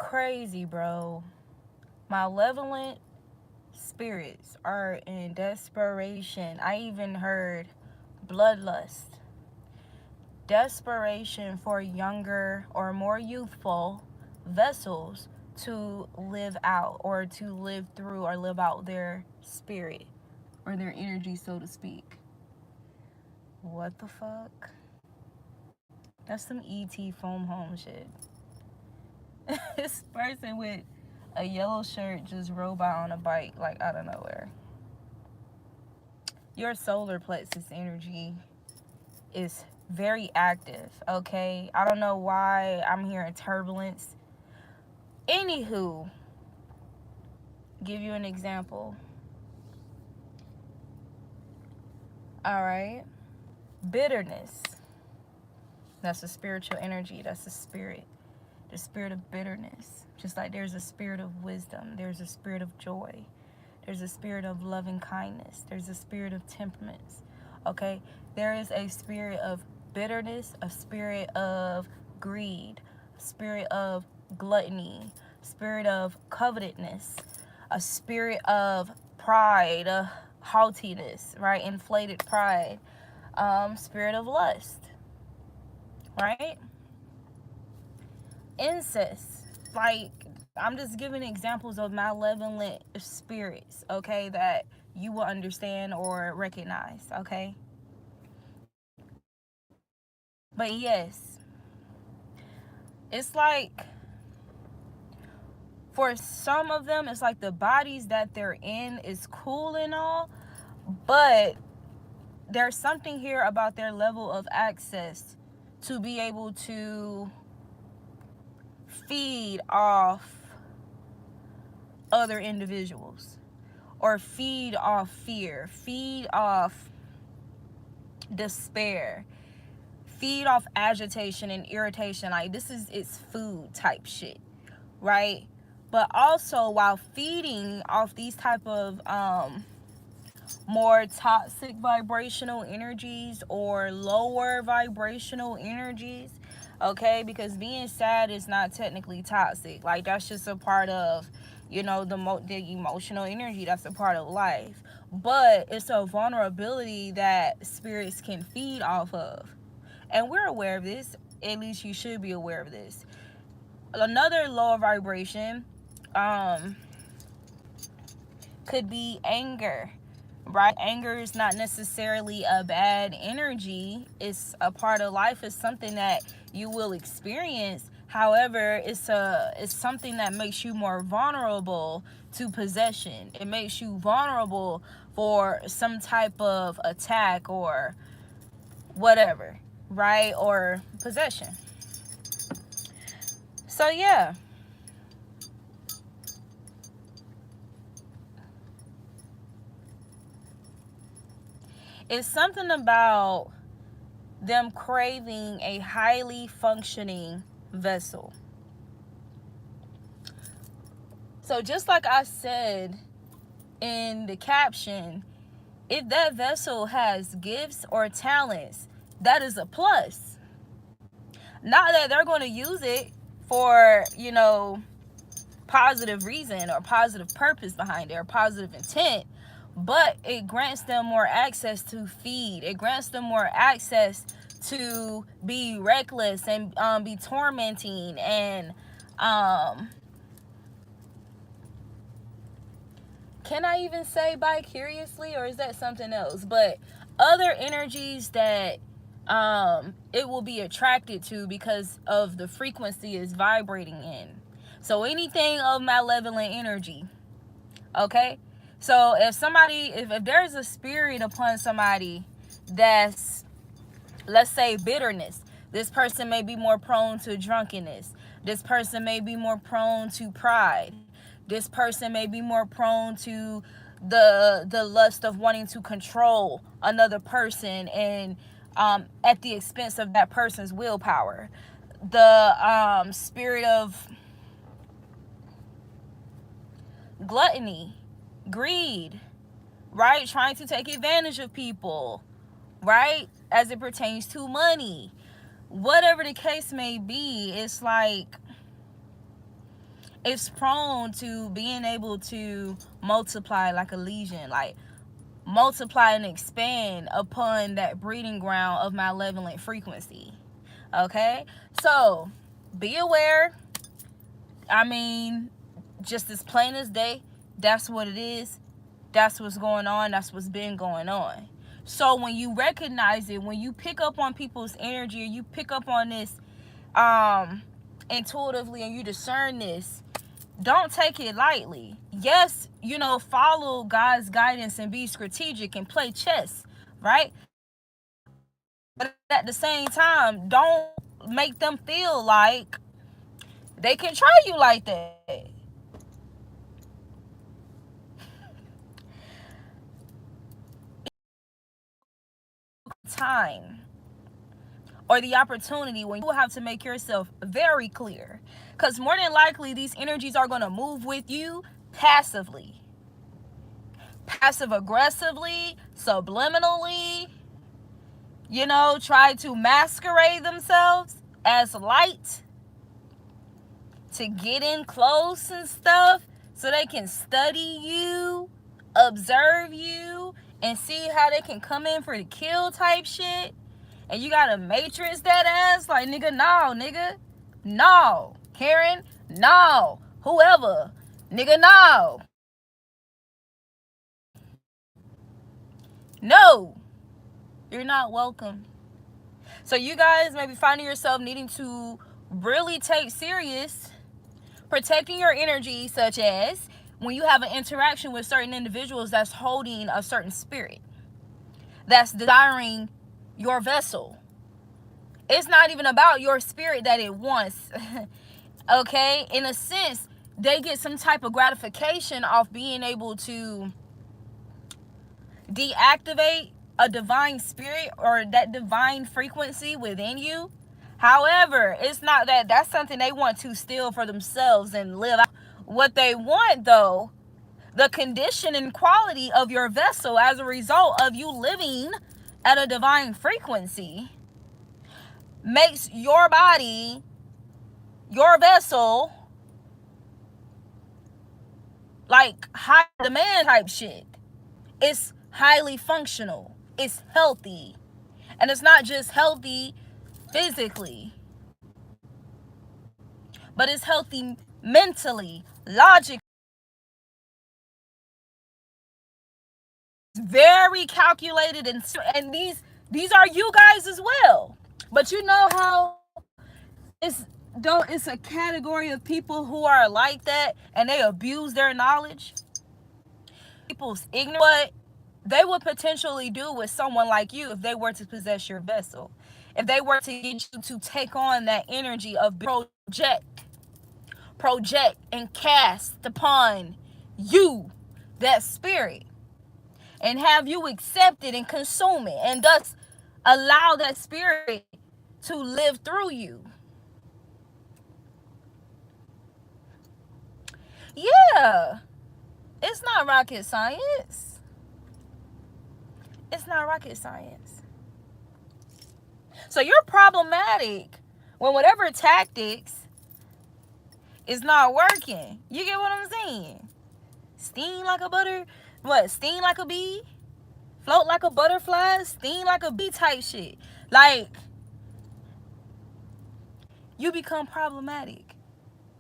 crazy, bro. Malevolent spirits are in desperation. I even heard bloodlust. Desperation for younger or more youthful vessels to live out or to live through or live out their spirit or their energy, so to speak. What the fuck? That's some ET foam home shit. This person with a yellow shirt just rode by on a bike like out of nowhere. Your solar plexus energy is very active, okay? I don't know why I'm hearing turbulence. Anywho, give you an example. All right. Bitterness. That's a spiritual energy. That's a spirit. The spirit of bitterness. Just like there's a spirit of wisdom, there's a spirit of joy, there's a spirit of loving kindness, there's a spirit of temperaments. Okay? There is a spirit of bitterness, a spirit of greed, a spirit of gluttony, spirit of covetousness, a spirit of pride, haughtiness, right? Inflated pride, spirit of lust, right? Incest. Like, I'm just giving examples of malevolent spirits, okay, that you will understand or recognize, okay? But yes, it's like for some of them, it's like the bodies that they're in is cool and all, but there's something here about their level of access to be able to feed off other individuals or feed off fear, feed off despair, feed off agitation and irritation. Like, this is its food type shit, right? But also, while feeding off these type of more toxic vibrational energies or lower vibrational energies, okay, because being sad is not technically toxic. Like, that's just a part of, you know, the emotional energy. That's a part of life, but it's a vulnerability that spirits can feed off of, and we're aware of this. At least you should be aware of this. Another lower vibration could be anger, right? Anger is not necessarily a bad energy. It's a part of life. It's something that you will experience. However, it's something that makes you more vulnerable to possession. It makes you vulnerable for some type of attack or whatever, right? Or possession. So yeah, it's something about them craving a highly functioning vessel. So just like I said in the caption, if that vessel has gifts or talents, that is a plus. Not that they're going to use it for, you know, positive reason or positive purpose behind it or positive intent, but it grants them more access to feed. It grants them more access to be reckless and be tormenting and can I even say vicariously, or is that something else? But other energies that it will be attracted to because of the frequency is vibrating in. So anything of malevolent energy, okay? So if there's a spirit upon somebody that's, let's say, bitterness, this person may be more prone to drunkenness. This person may be more prone to pride. This person may be more prone to the lust of wanting to control another person and at the expense of that person's willpower. The spirit of gluttony, greed, right? Trying to take advantage of people, right? As it pertains to money. Whatever the case may be, it's like it's prone to being able to multiply like a legion, like multiply and expand upon that breeding ground of malevolent frequency. Okay, so be aware. I mean, just as plain as day, that's what it is. That's what's going on. That's what's been going on. So when you recognize it, when you pick up on people's energy, or you pick up on this intuitively, and you discern this, don't take it lightly. Yes, follow God's guidance and be strategic and play chess, right? But at the same time, don't make them feel like they can try you like that. Time or the opportunity when you have to make yourself very clear, because more than likely these energies are going to move with you passively, passive aggressively, subliminally, try to masquerade themselves as light to get in close and stuff, so they can study you, observe you, and see how they can come in for the kill type shit. And you gotta matrix that ass like, nigga, no, nigga. No. Karen, no. Whoever, nigga, no. No. You're not welcome. So you guys may be finding yourself needing to really take serious protecting your energy, such as when you have an interaction with certain individuals that's holding a certain spirit, that's desiring your vessel. It's not even about your spirit that it wants. Okay? In a sense, they get some type of gratification off being able to deactivate a divine spirit or that divine frequency within you. However, it's not that. That's something they want to steal for themselves and live out. What they want, though, the condition and quality of your vessel as a result of you living at a divine frequency, makes your body, your vessel, like high demand type shit. It's highly functional. It's healthy. And it's not just healthy physically, but it's healthy mentally, logically. It's very calculated, and these are you guys as well. But you know how it's a category of people who are like that, and they abuse their knowledge. People's ignorant. What they would potentially do with someone like you if they were to possess your vessel, if they were to get you to take on that energy of project and cast upon you that spirit, and have you accept it and consume it, and thus allow that spirit to live through you. Yeah, it's not rocket science. It's not rocket science. So you're problematic when whatever tactics is not working. You get what I'm saying? Sting like a bee? Float like a butterfly? Sting like a bee type shit. Like, you become problematic.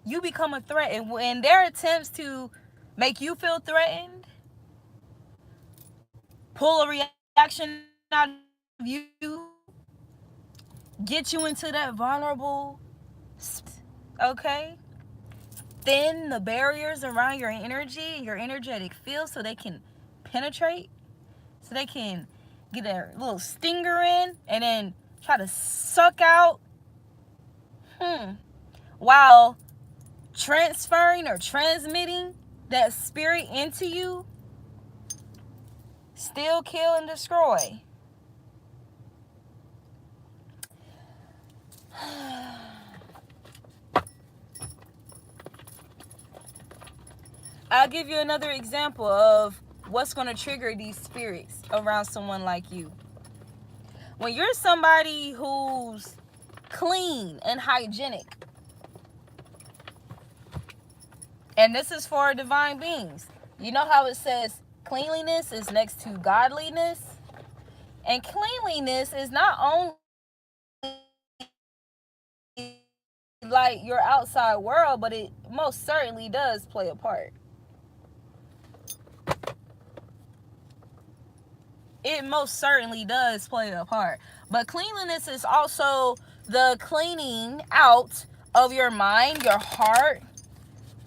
You become a threat. And when their attempts to make you feel threatened, pull a reaction out of you, get you into that vulnerable, okay? Thin the barriers around your energy, your energetic field, so they can penetrate, so they can get a little stinger in and then try to suck out while transferring or transmitting that spirit into you. Steal, kill, and destroy. I'll give you another example of what's going to trigger these spirits around someone like you. When you're somebody who's clean and hygienic, And this is for divine beings. You know how it says cleanliness is next to godliness? And cleanliness is not only like your outside world, but it most certainly does play a part. It most certainly does play a part. But cleanliness is also the cleaning out of your mind, your heart,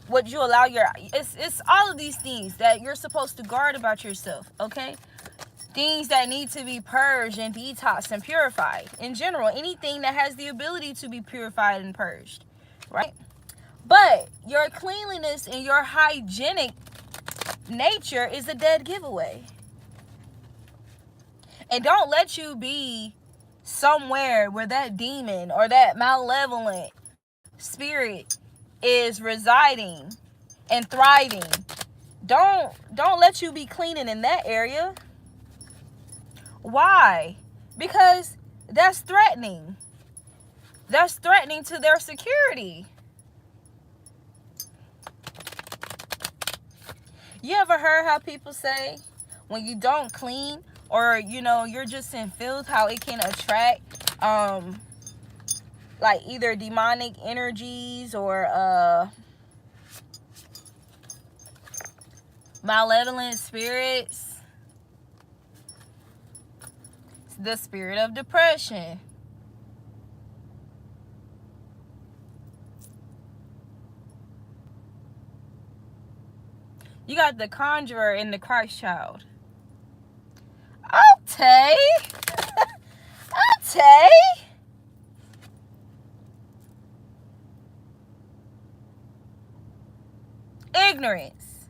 what you allow your, it's all of these things that you're supposed to guard about yourself, okay? Things that need to be purged and detoxed and purified. In general, anything that has the ability to be purified and purged, right? But your cleanliness and your hygienic nature is a dead giveaway. And don't let you be somewhere where that demon or that malevolent spirit is residing and thriving. Don't let you be cleaning in that area. Why? Because that's threatening. That's threatening to their security. You ever heard how people say when you don't clean, or you're just in filth, how it can attract like either demonic energies or malevolent spirits? The spirit of depression. You got the conjurer and the Christ child. Okay. Okay. Ignorance.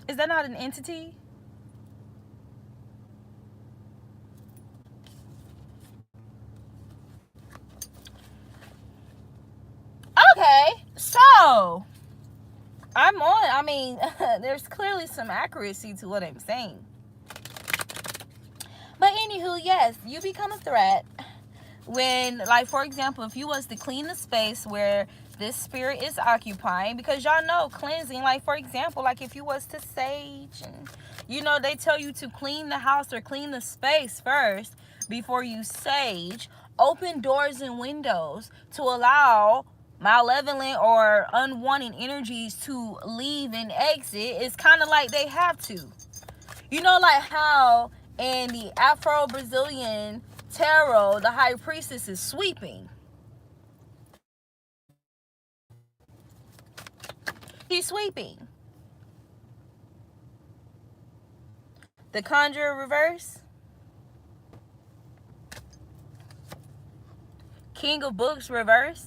Is that not an entity? Okay, so there's clearly some accuracy to what I'm saying. But anywho, yes, you become a threat when, like, for example, if you was to clean the space where this spirit is occupying, because y'all know cleansing, like, for example, like if you was to sage, and they tell you to clean the house or clean the space first before you sage. Open doors and windows to allow malevolent or unwanted energies to leave and exit. It's kind of like they have to. Like how in the Afro-Brazilian tarot, the high priestess is sweeping. She's sweeping. The conjurer reverse. King of books reverse.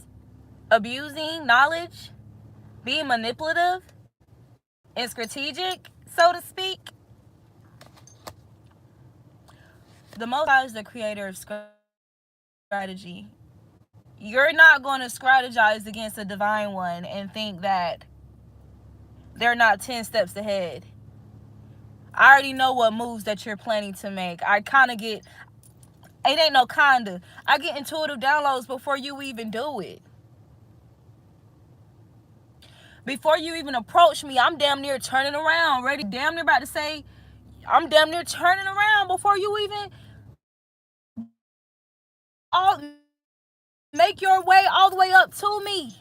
Abusing knowledge, being manipulative and strategic, so to speak. The Most High is the creator of strategy. You're not going to strategize against a divine one and think that they're not 10 steps ahead. I already know what moves that you're planning to make. I get intuitive downloads before you even do it. Before you even approach me, I'm damn near turning around, ready, damn near about to say, I'm damn near turning around before you even make your way all the way up to me.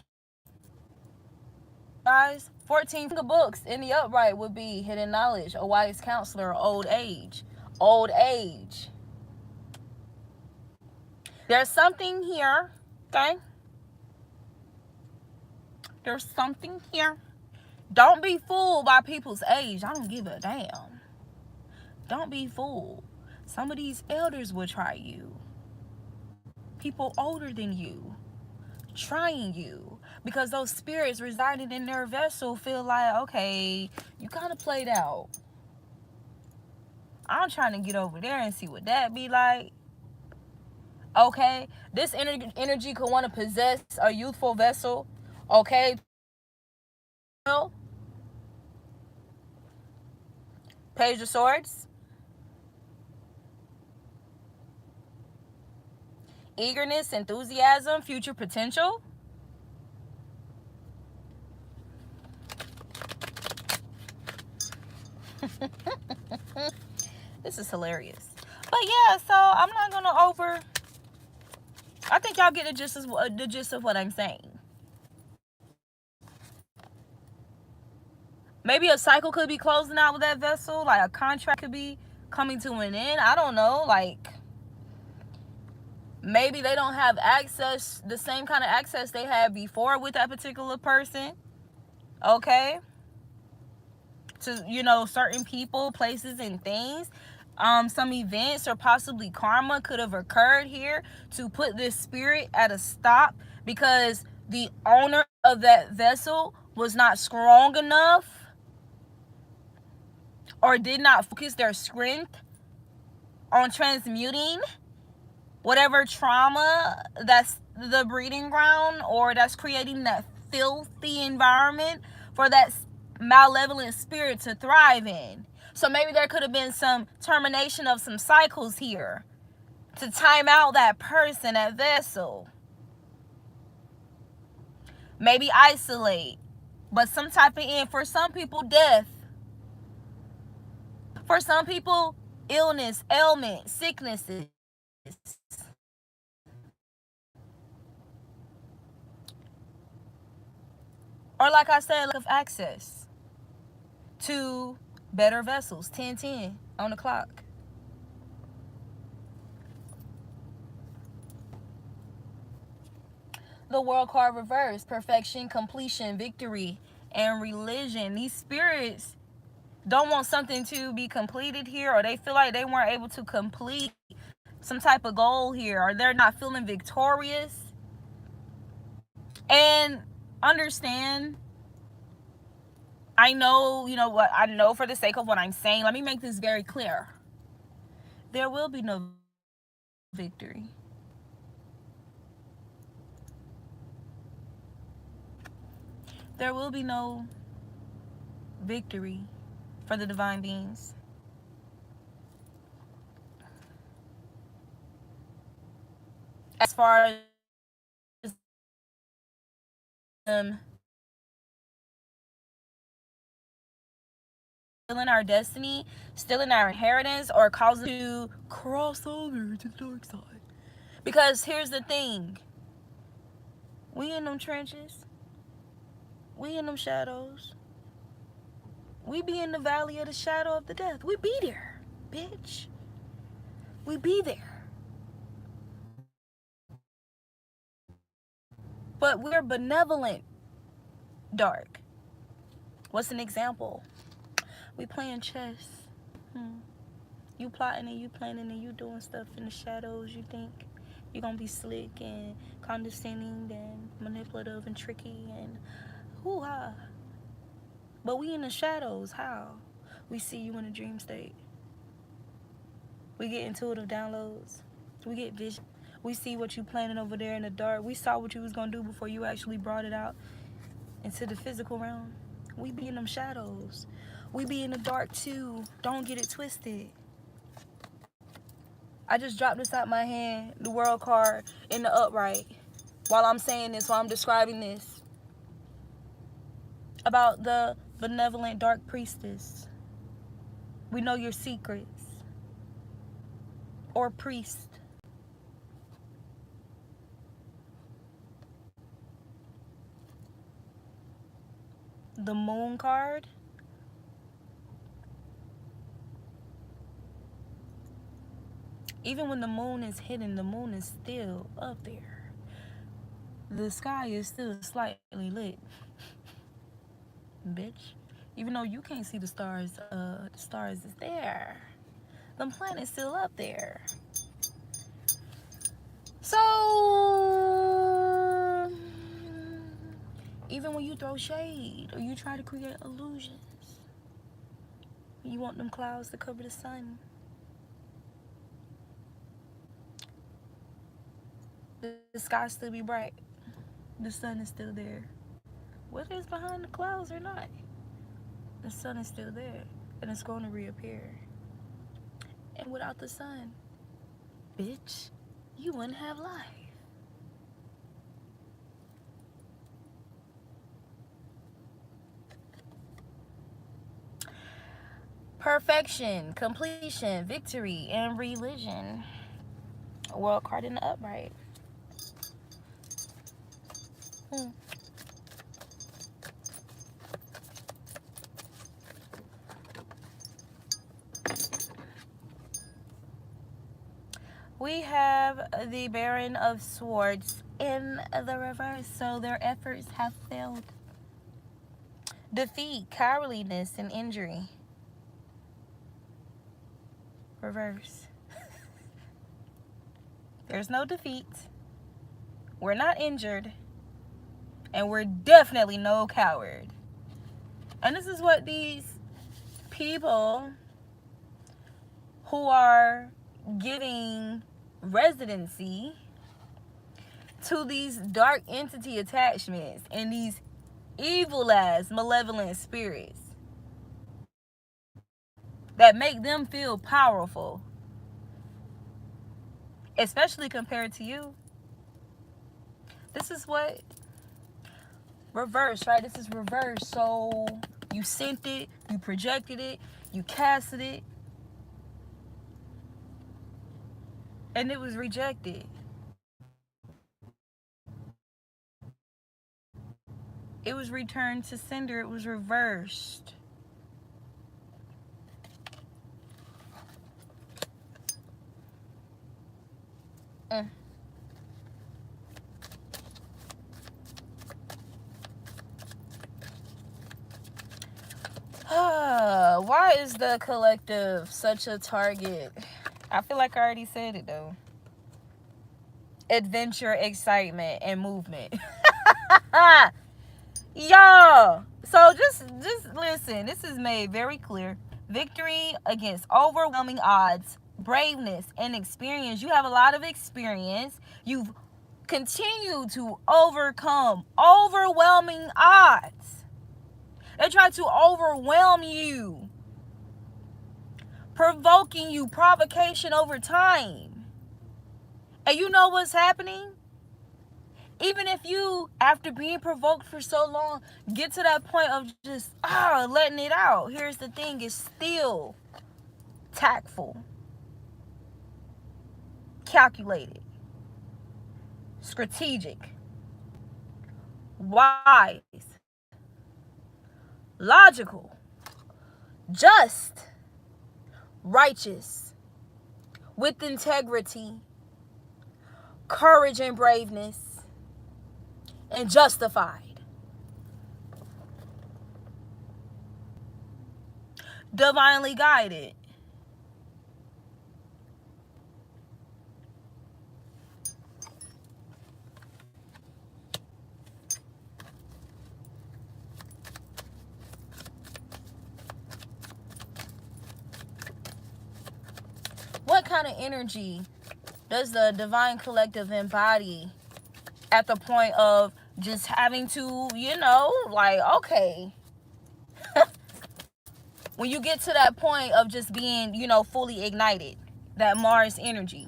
Guys, 14 books in the upright would be hidden knowledge, a wise counselor, old age. Old age. There's something here, okay? There's something here. Don't be fooled by people's age. I don't give a damn. Don't be fooled. Some of these elders will try you. People older than you trying you, because those spirits residing in their vessel feel like, okay, you kind of played out. I'm trying to get over there and see what that be like. Okay, this energy could want to possess a youthful vessel. Okay, Page of Swords. eagerness, enthusiasm, future potential. This is hilarious. But yeah, so I'm not gonna I think y'all get the gist of what I'm saying. Maybe a cycle could be closing out with that vessel, like a contract could be coming to an end. I don't know, like maybe they don't have access, the same kind of access they had before with that particular person. Okay, to, you know, certain people, places, and things. Some events or possibly karma could have occurred here to put this spirit at a stop, because the owner of that vessel was not strong enough or did not focus their strength on transmuting whatever trauma that's the breeding ground, or that's creating that filthy environment for that malevolent spirit to thrive in. So maybe there could have been some termination of some cycles here to time out that person, that vessel. Maybe isolate, but some type of end. For some people, death. For some people, illness, ailment, sicknesses. Or like I said, lack of access to better vessels. 10:10 on the clock. The world card reverse: perfection, completion, victory, and religion. These spirits don't want something to be completed here, or they feel like they weren't able to complete some type of goal here, or they're not feeling victorious. And understand, I know, you know what, I know for the sake of what I'm saying, let me make this very clear. There will be no victory. There will be no victory for the divine beings. As far as stealing our destiny, stealing our inheritance, or causing to cross over to the dark side. Because here's the thing. We in them trenches. We in them shadows. We be in the valley of the shadow of the death. We be there, bitch. We be there. But we're benevolent dark. What's an example? We playing chess. You plotting and you planning and you doing stuff in the shadows. You think you're gonna be slick and condescending and manipulative and tricky and hoo-ha. But we in the shadows. How? We see you in a dream state. We get intuitive downloads. We get vision. We see what you planning over there in the dark. We saw what you was gonna do before you actually brought it out into the physical realm. We be in them shadows. We be in the dark too. Don't get it twisted. I just dropped this out my hand, the world card in the upright, while I'm saying this, while I'm describing this, about the benevolent dark priestess. We know your secrets. Or priest. The moon card. Even when the moon is hidden, the moon is still up there. The sky is still slightly lit. Bitch. Even though you can't see the stars is there. The planet's still up there. So, even when you throw shade or you try to create illusions, you want them clouds to cover the sun. The sky still be bright. The sun is still there. Whether it's behind the clouds or not, the sun is still there, and it's going to reappear. And without the sun, bitch, you wouldn't have life. Perfection, completion, victory, and religion. World card in the upright. We have the Baron of Swords in the reverse, so their efforts have failed. Defeat, cowardliness, and injury. Reverse. There's no defeat. We're not injured. And we're definitely no coward. And this is what these people who are giving residency to these dark entity attachments and these evil ass malevolent spirits that make them feel powerful, especially compared to you. This is what reverse, right? This is reverse. So you sent it, you projected it, you casted it, and it was rejected. It was returned to sender. It was reversed. Why is the collective such a target? I feel like I already said it though. Adventure, excitement, and movement. Y'all, so just listen. This is made very clear. Victory against overwhelming odds, braveness, and experience. You have a lot of experience. You've continued to overcome overwhelming odds. They try to overwhelm you, provoking you, provocation over time. And you know what's happening? Even if you, after being provoked for so long, get to that point of just letting it out, here's the thing, it's still tactful, calculated, strategic, wise, logical, just, righteous, with integrity, courage and braveness, and justified. Divinely guided. What kind of energy does the divine collective embody at the point of just having to, okay. When you get to that point of just being, fully ignited, that Mars energy.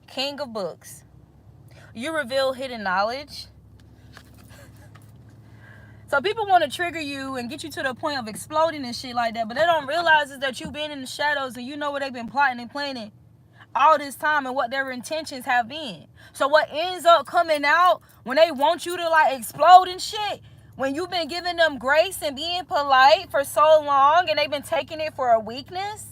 King of Books. You reveal hidden knowledge. So people want to trigger you and get you to the point of exploding and shit like that, but they don't realize is that you've been in the shadows and you know what they've been plotting and planning all this time and what their intentions have been. So what ends up coming out when they want you to explode and shit, when you've been giving them grace and being polite for so long and they've been taking it for a weakness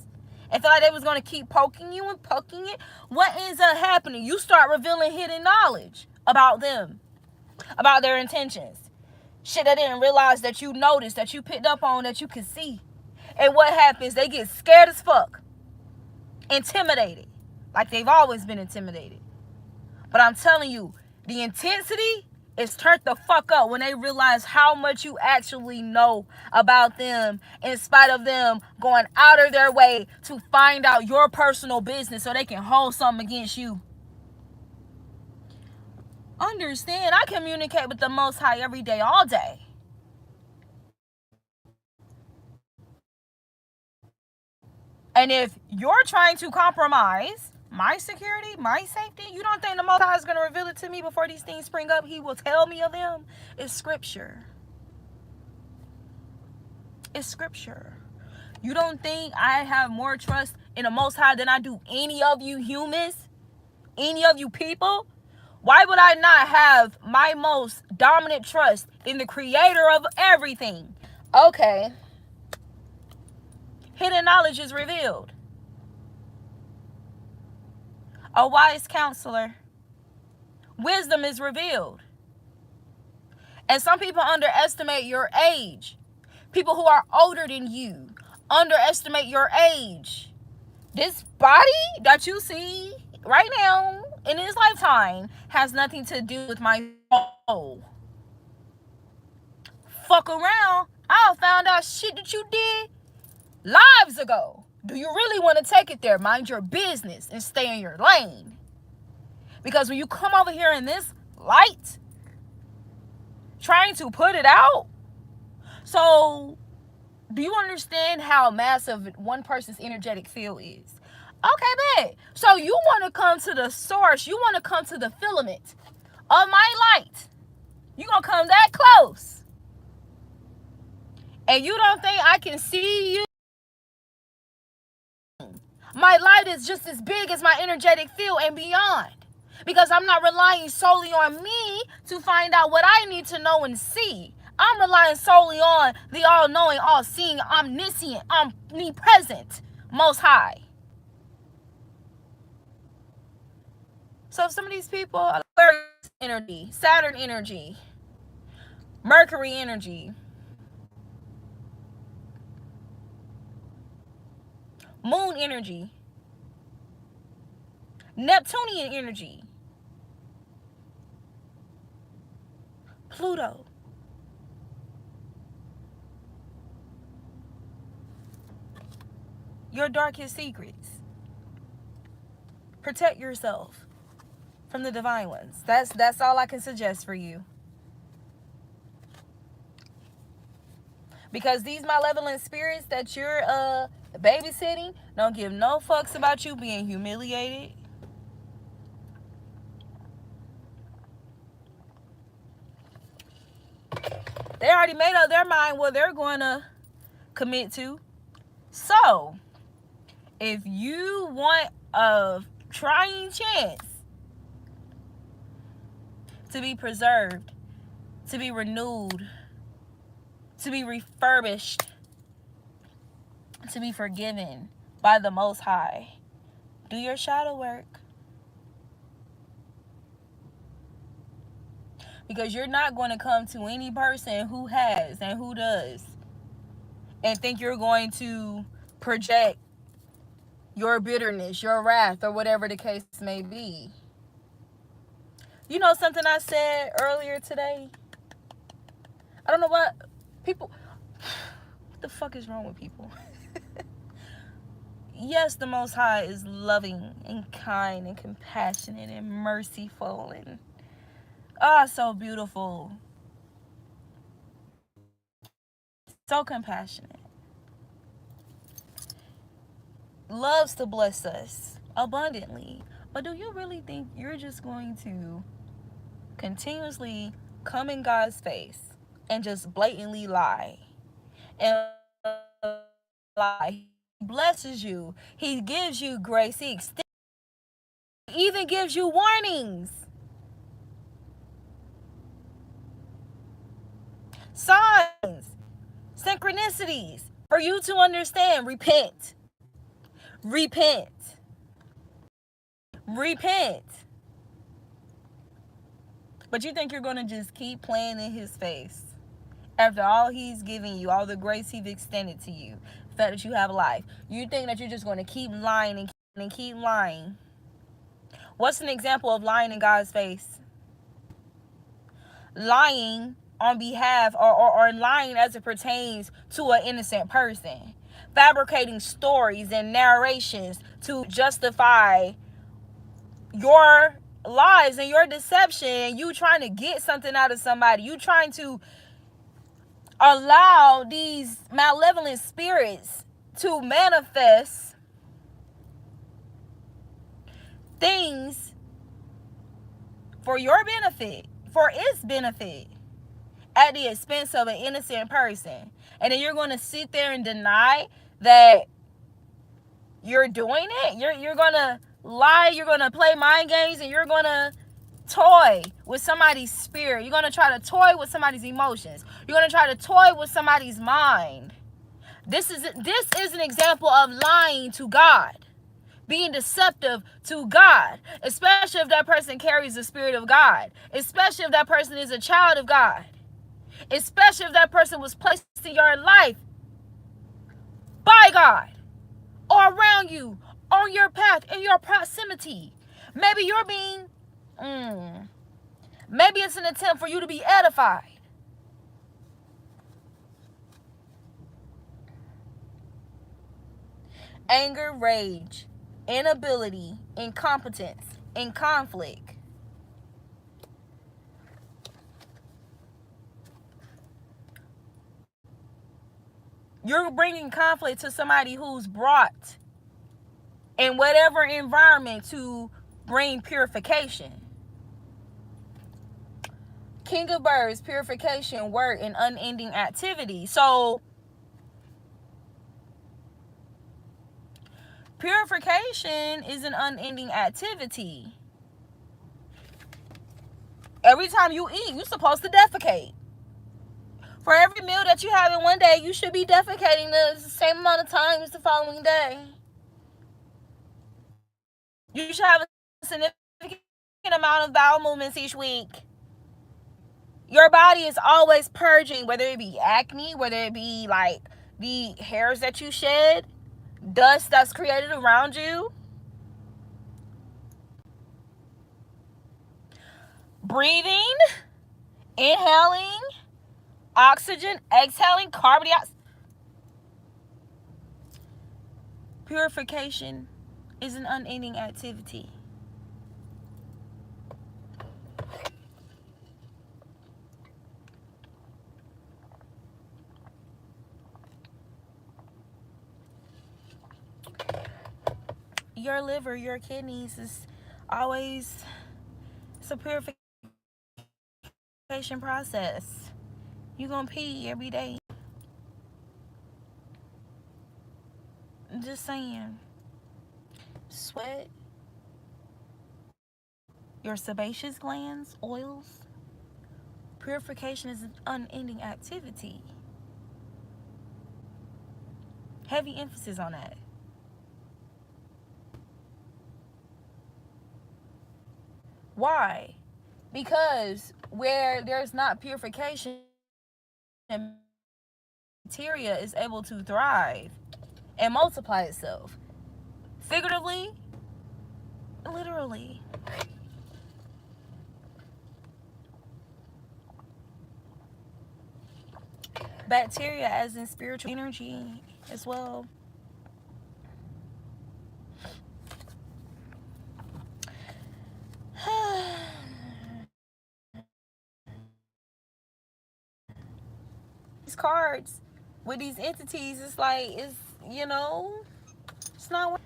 and feel like they was going to keep poking you and poking it, what ends up happening? You start revealing hidden knowledge about them, about their intentions. Shit they didn't realize that you noticed, that you picked up on, that you could see. And what happens? They get scared as fuck. Intimidated. Like they've always been intimidated. But I'm telling you, the intensity is turned the fuck up when they realize how much you actually know about them, in spite of them going out of their way to find out your personal business so they can hold something against you. Understand, I communicate with the Most High every day, all day. And if you're trying to compromise my security, my safety, you don't think the Most High is going to reveal it to me before these things spring up? He will tell me of them. It's scripture. It's scripture. You don't think I have more trust in the Most High than I do any of you humans? Any of you people? Why would I not have my most dominant trust in the creator of everything? Okay. Hidden knowledge is revealed. A wise counselor. Wisdom is revealed. And some people underestimate your age. People who are older than you underestimate your age. This body that you see right now in his lifetime has nothing to do with my soul. Fuck around, I found out shit that you did lives ago. Do you really want to take it there? Mind your business and stay in your lane. Because when you come over here in this light, trying to put it out, so do you understand how massive one person's energetic field is? Okay, bet. So you want to come to the source. You want to come to the filament of my light. You're going to come that close. And you don't think I can see you? My light is just as big as my energetic field and beyond. Because I'm not relying solely on me to find out what I need to know and see. I'm relying solely on the all-knowing, all-seeing, omniscient, omnipresent, Most High. So some of these people are energy, Saturn energy, Mercury energy, Moon energy, Neptunian energy, Pluto. Your darkest secrets. Protect yourself from the divine ones. That's all I can suggest for you. Because these malevolent spirits that you're babysitting don't give no fucks about you being humiliated. They already made up their mind what they're going to commit to. So, if you want a trying chance to be preserved, to be renewed, to be refurbished, to be forgiven by the Most High, do your shadow work. Because you're not going to come to any person who has and who does and think you're going to project your bitterness, your wrath, or whatever the case may be. You know something I said earlier today? I don't know what people... What the fuck is wrong with people? Yes, the Most High is loving and kind and compassionate and merciful and so beautiful. So compassionate. Loves to bless us abundantly. But do you really think you're just going to continuously come in God's face and just blatantly lie? And lie. He blesses you. He gives you grace. He even gives you warnings. Signs. Synchronicities. For you to understand. Repent. Repent. Repent. But you think you're going to just keep playing in his face after all he's giving you, all the grace he's extended to you, the fact that you have life. You think that you're just going to keep lying and keep lying. What's an example of lying in God's face? Lying on behalf or lying as it pertains to an innocent person. Fabricating stories and narrations to justify your lies and your deception, you trying to get something out of somebody, you trying to allow these malevolent spirits to manifest things for your benefit, for its benefit, at the expense of an innocent person. And then you're going to sit there and deny that you're doing it. You're going to lie, you're going to play mind games, and you're going to toy with somebody's spirit. You're going to try to toy with somebody's emotions. You're going to try to toy with somebody's mind. This is an example of lying to God, being deceptive to God, especially if that person carries the spirit of God, especially if that person is a child of God, especially if that person was placed in your life by God, or around you, on your path, in your proximity. Maybe you're being, maybe it's an attempt for you to be edified. Anger, rage, inability, incompetence, and conflict. You're bringing conflict to somebody who's brought in whatever environment to bring purification. King of Birds, purification, work, and unending activity. So purification is an unending activity. Every time you eat, you're supposed to defecate. For every meal that you have in one day, you should be defecating the same amount of time as the following day. You should have a significant amount of bowel movements each week. Your body is always purging, whether it be acne, whether it be like the hairs that you shed, dust that's created around you. Breathing, inhaling oxygen, exhaling carbon dioxide. Purification is an unending activity. Your liver, your kidneys is always, it's a purification process. You're gonna pee every day. I'm just saying. Sweat, your sebaceous glands, oils. Purification is an unending activity. Heavy emphasis on that. Why? Because where there's not purification, bacteria is able to thrive and multiply itself. Figuratively, literally. Bacteria as in spiritual energy as well. These cards with these entities, it's like, it's, you know, it's not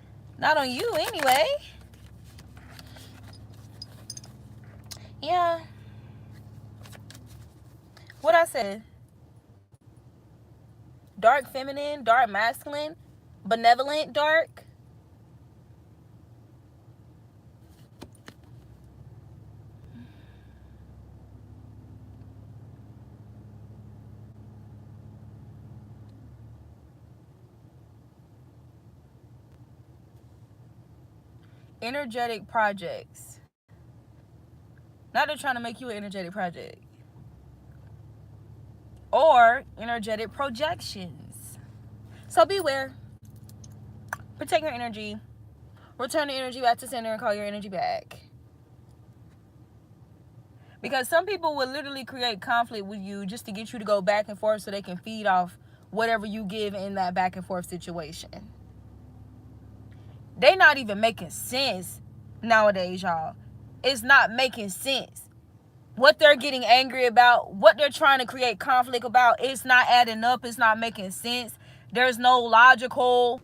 on you anyway. Yeah. What I said. Dark feminine, dark masculine, benevolent dark. Energetic projects. Now they're trying to make you an energetic project. Or energetic projections. So beware. Protect your energy. Return the energy back to center and call your energy back. Because some people will literally create conflict with you just to get you to go back and forth so they can feed off whatever you give in that back and forth situation. They not even making sense nowadays, y'all. It's not making sense. What they're getting angry about, what they're trying to create conflict about, it's not adding up. It's not making sense. There's no logical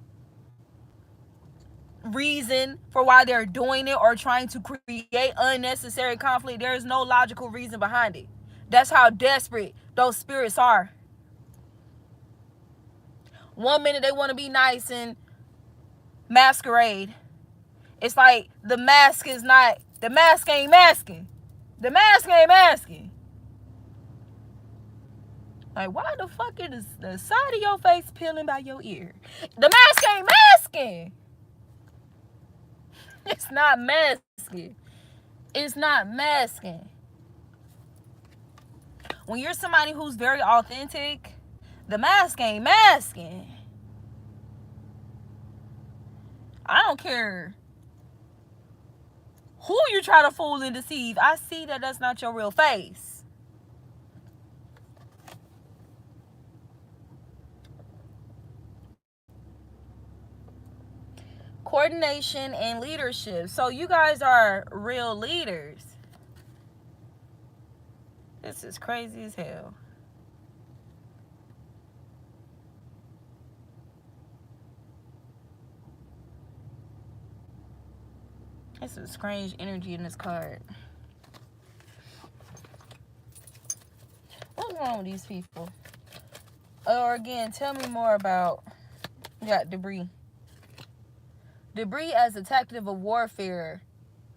reason for why they're doing it or trying to create unnecessary conflict. There is no logical reason behind it. That's how desperate those spirits are. One minute they want to be nice and masquerade. It's like the mask ain't masking. The mask ain't masking. Like, why the fuck is the side of your face peeling by your ear? The mask ain't masking. It's not masking. It's not masking. When you're somebody who's very authentic, the mask ain't masking. I don't care who you try to fool and deceive. I see that that's not your real face. Coordination and leadership. So you guys are real leaders. This is crazy as hell. There's some strange energy in this card. What's wrong with these people? Or again, tell me more about... We got debris. Debris as a tactic of warfare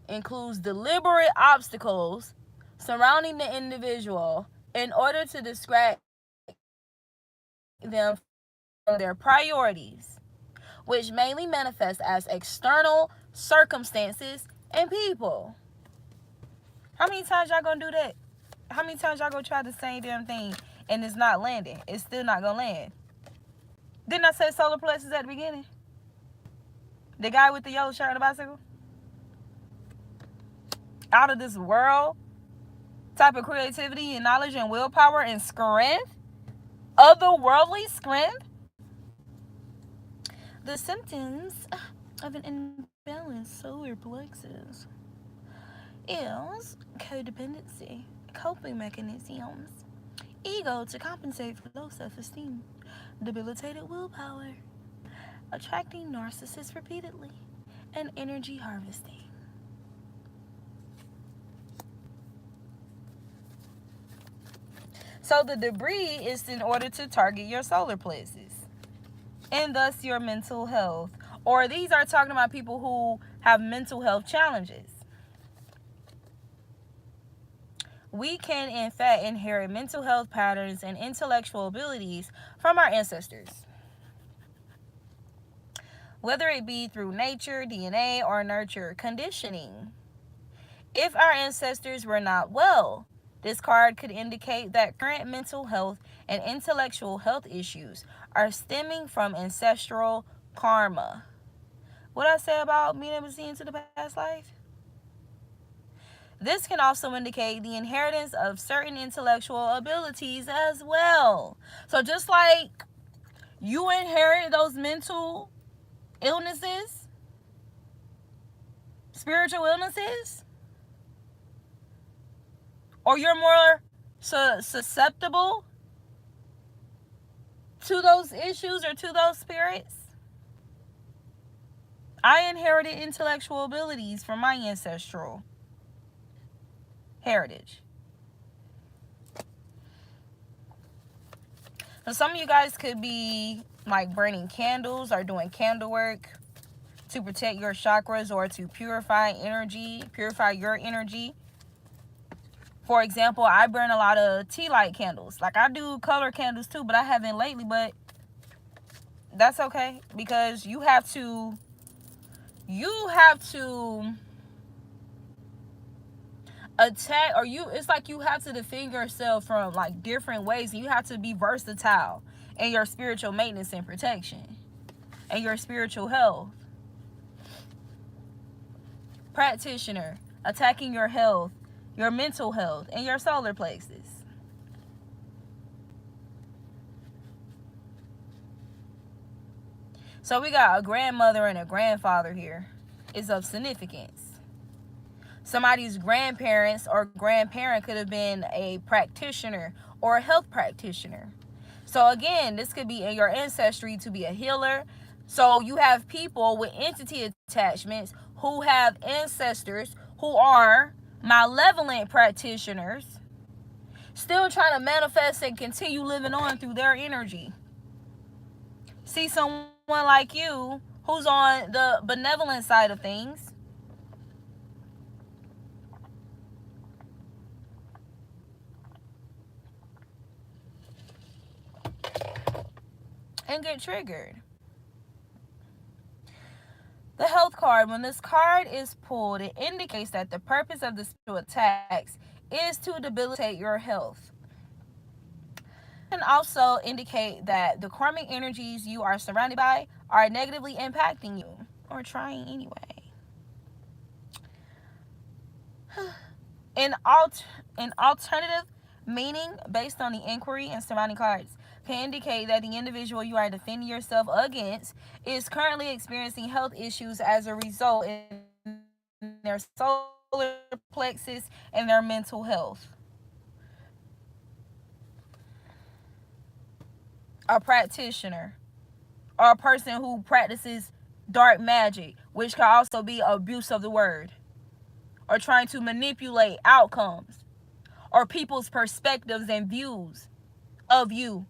includes deliberate obstacles surrounding the individual in order to distract them from their priorities, which mainly manifest as external circumstances and people. How many times y'all gonna do that? How many times y'all gonna try the same damn thing and it's not landing? It's still not gonna land. Didn't I say solar plexus at the beginning? The guy with the yellow shirt on the bicycle? Out of this world type of creativity and knowledge and willpower and strength, otherworldly strength. The symptoms of an imbalanced solar plexus is codependency, coping mechanisms, ego to compensate for low self-esteem, debilitated willpower, attracting narcissists repeatedly, and energy harvesting. So the debris is in order to target your solar plexus and thus your mental health. Or these are talking about people who have mental health challenges. We can in fact inherit mental health patterns and intellectual abilities from our ancestors, whether it be through nature, DNA, or nurture conditioning. If our ancestors were not well, this card could indicate that current mental health and intellectual health issues are stemming from ancestral karma. What I say about being able to see into the past life? This can also indicate the inheritance of certain intellectual abilities as well. So just like you inherit those mental illnesses, spiritual illnesses, or you're more susceptible to those issues or to those spirits. I inherited intellectual abilities from my ancestral heritage. So some of you guys could be like burning candles or doing candle work to protect your chakras or to purify your energy. For example, I burn a lot of tea light candles. Like I do color candles too, but I haven't lately, but that's okay because you have to attack, or it's like you have to defend yourself from like different ways, and you have to be versatile in your spiritual maintenance and protection and your spiritual health. Practitioner, attacking your health, your mental health, and your solar plexus. So we got a grandmother and a grandfather here. Is of significance. Somebody's grandparents or grandparent could have been a practitioner or a health practitioner. So again, this could be in your ancestry to be a healer. So you have people with entity attachments who have ancestors who are malevolent practitioners, still trying to manifest and continue living on through their energy. See someone like you who's on the benevolent side of things, and get triggered. The health card, when this card is pulled, it indicates that the purpose of the spiritual attacks is to debilitate your health. And also indicate that the karmic energies you are surrounded by are negatively impacting you, or trying anyway. An alternative meaning based on the inquiry and surrounding cards can indicate that the individual you are defending yourself against is currently experiencing health issues as a result in their solar plexus and their mental health. A practitioner or a person who practices dark magic, which can also be abuse of the word, or trying to manipulate outcomes or people's perspectives and views of you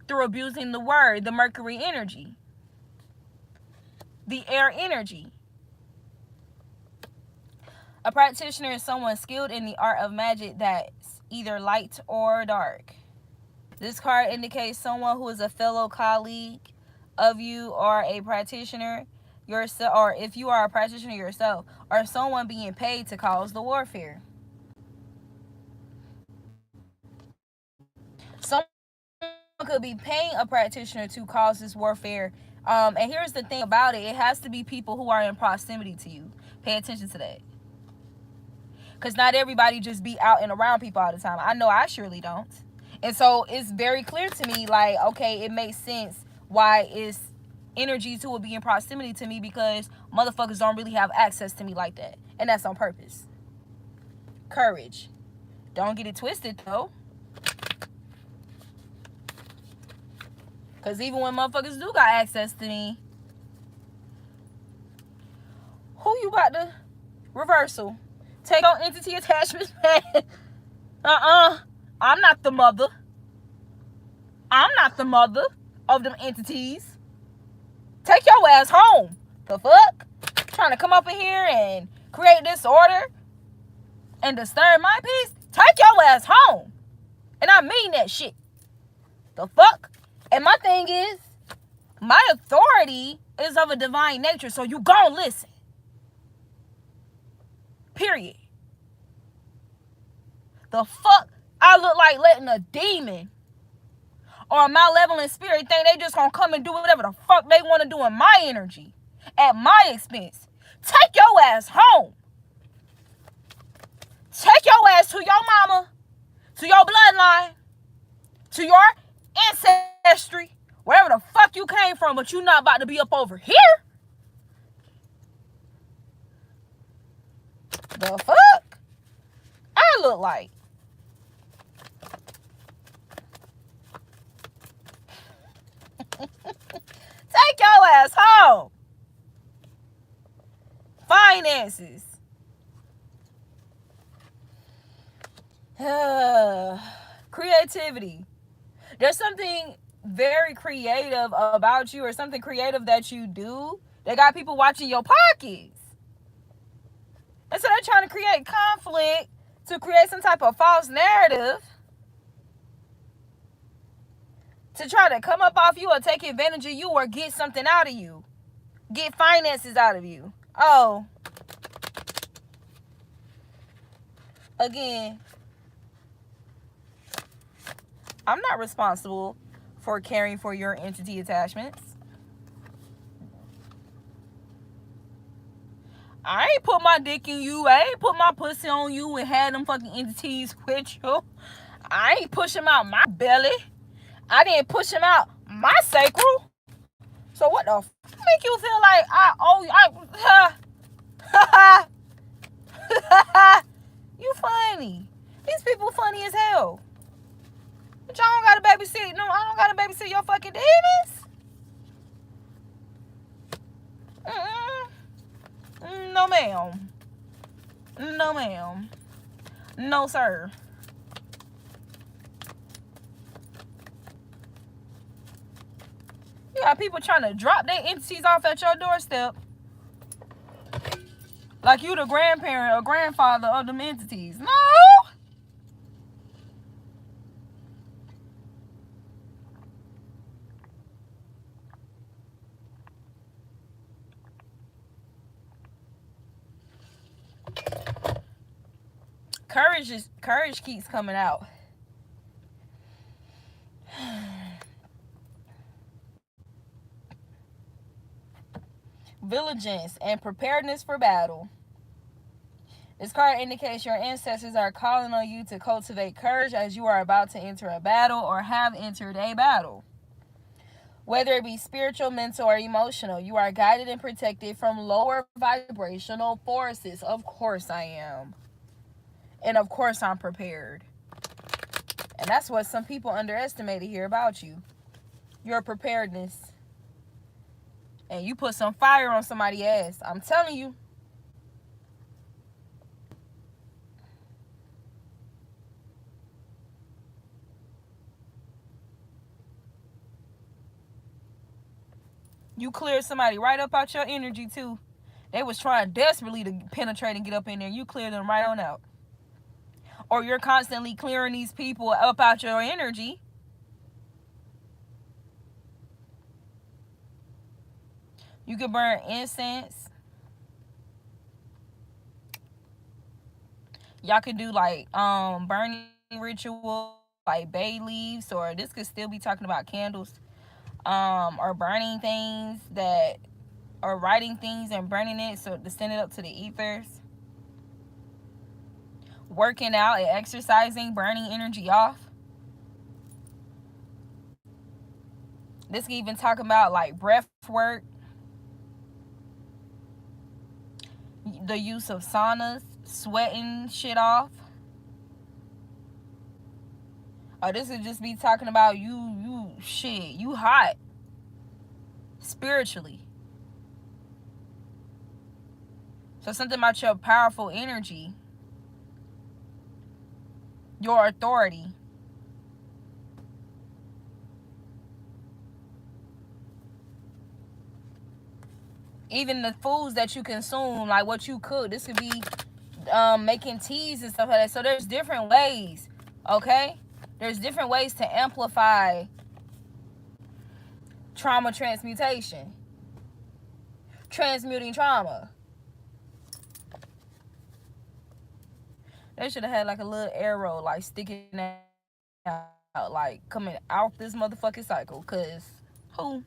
through abusing the word, the Mercury energy, the air energy. A practitioner is someone skilled in the art of magic that's either light or dark. This card indicates someone who is a fellow colleague of you, or a practitioner yourself, or if you are a practitioner yourself, or someone being paid to cause the warfare. Someone could be paying a practitioner to cause this warfare. And here's the thing about it. It has to be people who are in proximity to you. Pay attention to that. Because not everybody just be out and around people all the time. I know I surely don't. And so it's very clear to me, like, okay, it makes sense why it's energies who will be in proximity to me, because motherfuckers don't really have access to me like that. And that's on purpose. Courage. Don't get it twisted, though. Because even when motherfuckers do got access to me, who you about to reversal? Take on entity attachments, man. I'm not the mother. I'm not the mother of them entities. Take your ass home. The fuck? Trying to come up in here and create disorder and disturb my peace? Take your ass home. And I mean that shit. The fuck? And my thing is, my authority is of a divine nature, so you gon' listen. Period. The fuck I look like letting a demon or a malevolent spirit think they just gonna come and do whatever the fuck they want to do in my energy at my expense? Take your ass home. Take your ass to your mama, to your bloodline, to your ancestry, wherever the fuck you came from, but you not about to be up over here. The fuck I look like? Take your ass home. Finances. Creativity. There's something very creative about you, or something creative that you do that got people watching your pockets. And so they're trying to create conflict to create some type of false narrative to try to come up off you or take advantage of you or get something out of you. Get finances out of you. Oh. Again, I'm not responsible for caring for your entity attachments. I ain't put my dick in you. I ain't put my pussy on you and had them fucking entities with you. I ain't push them out my belly. I didn't push them out my sacral. So what the fuck make you feel like I owe you? baby to your fucking demons? No, ma'am. No, ma'am. No, sir. You got people trying to drop their entities off at your doorstep. Like you the grandparent or grandfather of them entities. No! Courage keeps coming out. Vigilance and preparedness for battle. This card indicates your ancestors are calling on you to cultivate courage as you are about to enter a battle or have entered a battle. Whether it be spiritual, mental, or emotional, you are guided and protected from lower vibrational forces. Of course I am. And of course I'm prepared. And that's what some people underestimated here about you. Your preparedness. And you put some fire on somebody's ass. I'm telling you. You cleared somebody right up out your energy too. They was trying desperately to penetrate and get up in there. You cleared them right on out. Or you're constantly clearing these people up out your energy. You could burn incense. Y'all could do like burning ritual, like bay leaves, or this could still be talking about candles. Or burning things that, or writing things and burning it so to send it up to the ethers. Working out and exercising, burning energy off. This can even talk about like breath work, the use of saunas, sweating shit off. Or this would just be talking about you hot spiritually. So something about your powerful energy, your authority. Even the foods that you consume, like what you cook. This could be making teas and stuff like that. So there's different ways, okay? There's different ways to amplify trauma transmutation. Transmuting trauma. They should have had like a little arrow like sticking out, like coming out this motherfucking cycle. Cause who?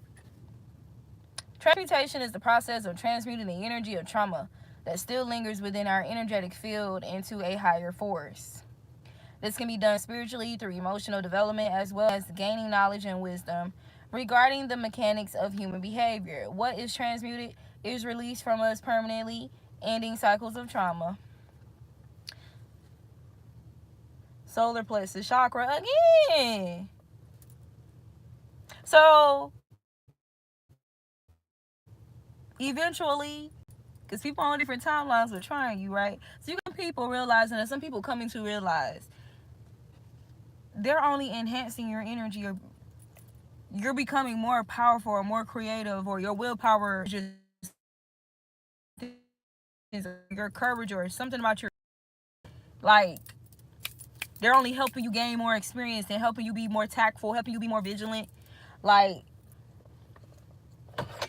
Transmutation is the process of transmuting the energy of trauma that still lingers within our energetic field into a higher force. This can be done spiritually through emotional development as well as gaining knowledge and wisdom regarding the mechanics of human behavior. What is transmuted is released from us permanently, ending cycles of trauma. Solar plexus chakra again. So eventually, because people on different timelines are trying you, right? So you got people realizing, and some people coming to realize they're only enhancing your energy, or you're becoming more powerful or more creative, or your willpower just your courage or something about your, like, they're only helping you gain more experience and helping you be more tactful, helping you be more vigilant. Like,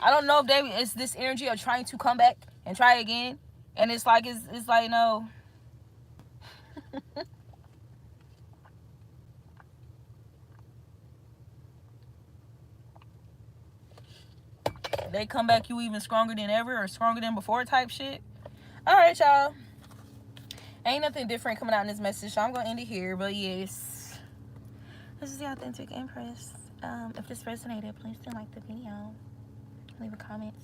I don't know if it's this energy of trying to come back and try again, and it's like no. They come back you even stronger than ever or stronger than before type shit. All right, y'all. Ain't nothing different coming out in this message, so I'm gonna end it here. But yes, this is the Authentic Empress. If this resonated, please do like the video, leave a comment.